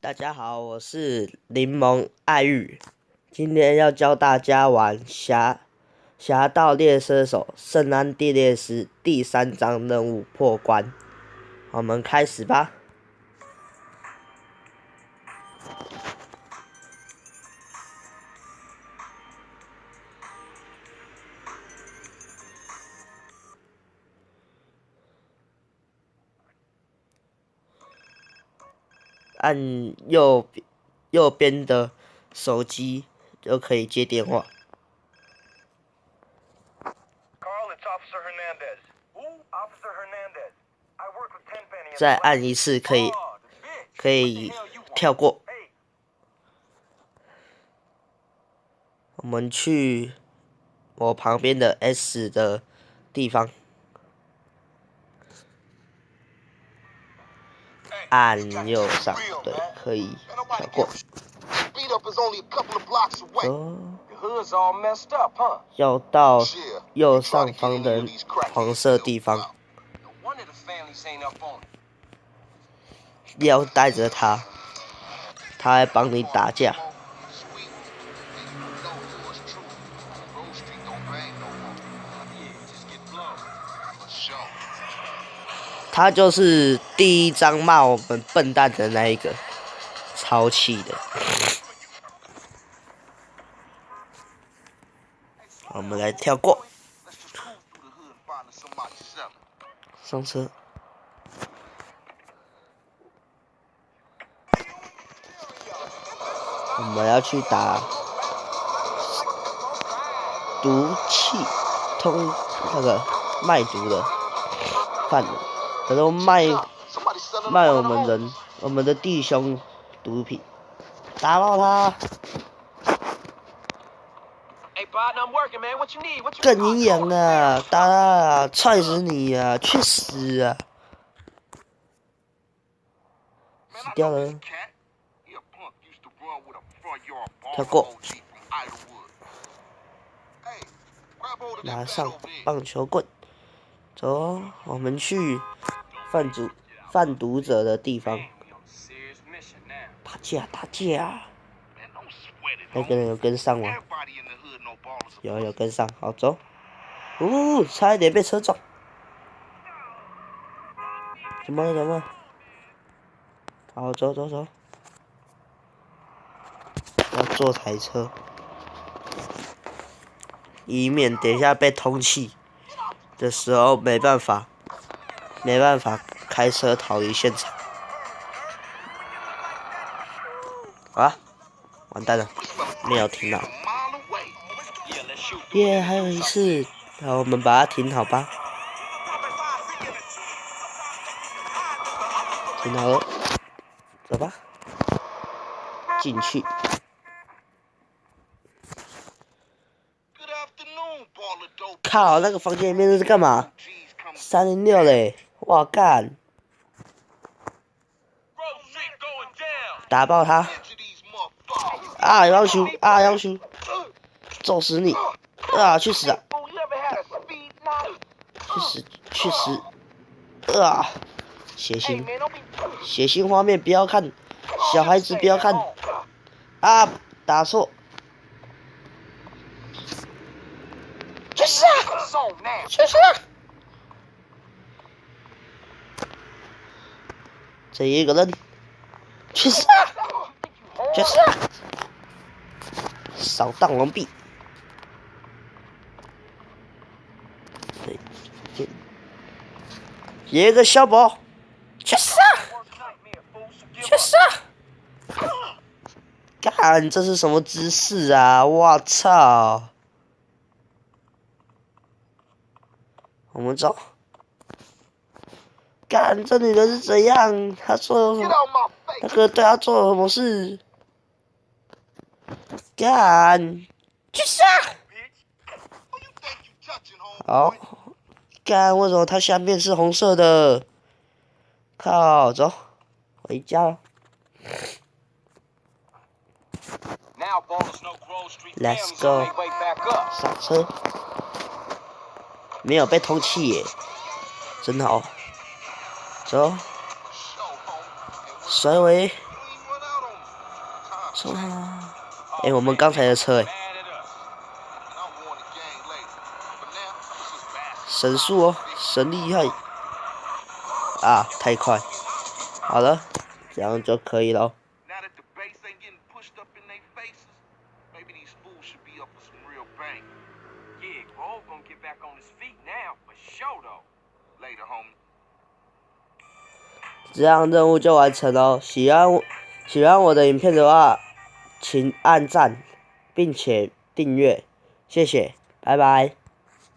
大家好，我是柠檬爱玉，今天要教大家玩侠盗猎车手圣安地列斯第3章任务破关。我们开始吧。按右边的手机就可以接电话。再按一次可以跳过。我们去我旁边的 S 的地方。按右上，对，可以跳过。要到右上方的黄色地方，要带着他，他会帮你打架。他就是第1章骂我们笨蛋的那一个，超气的。我们来跳过，上车。我们要去打毒气那个卖毒的贩子。可是卖我们的弟兄毒品，打爆他！更营养啊，打他，踹死你啊，去死啊！死掉了，跳过，拿上棒球棍，走，我们去贩毒者的地方。打架！那个人有跟上吗？有跟上，好走。差一点被车撞。怎么？好，走。要坐台车，以免等一下被通缉的时候没办法开车逃离现场。啊！完蛋了，没有停好。耶，还有一次，好，我们把它停好吧。停好了，走吧，进去。靠，那个房间里面是干嘛？306嘞，哇干！打爆他！要求，揍死你！去死啊！去死！血腥画面不要看，小孩子不要看。打错！去死啊！这一个人，去死啊！扫荡完毕。有一个小宝，去死啊！干，这是什么姿势啊！我操！我们走。干，这女人是怎样？她做什么？那个对她做了什么事？干，去死啊！好，干，为什么它下面是红色的？靠，走，回家了。Let's go， 上车。没有被通缉耶，真好。走，甩尾，冲啊！我们刚才的车神速哦，神厉害啊！太快，好了，这样就可以了。这样任务就完成了。喜欢我的影片的话，请按赞，并且订阅，谢谢，拜拜。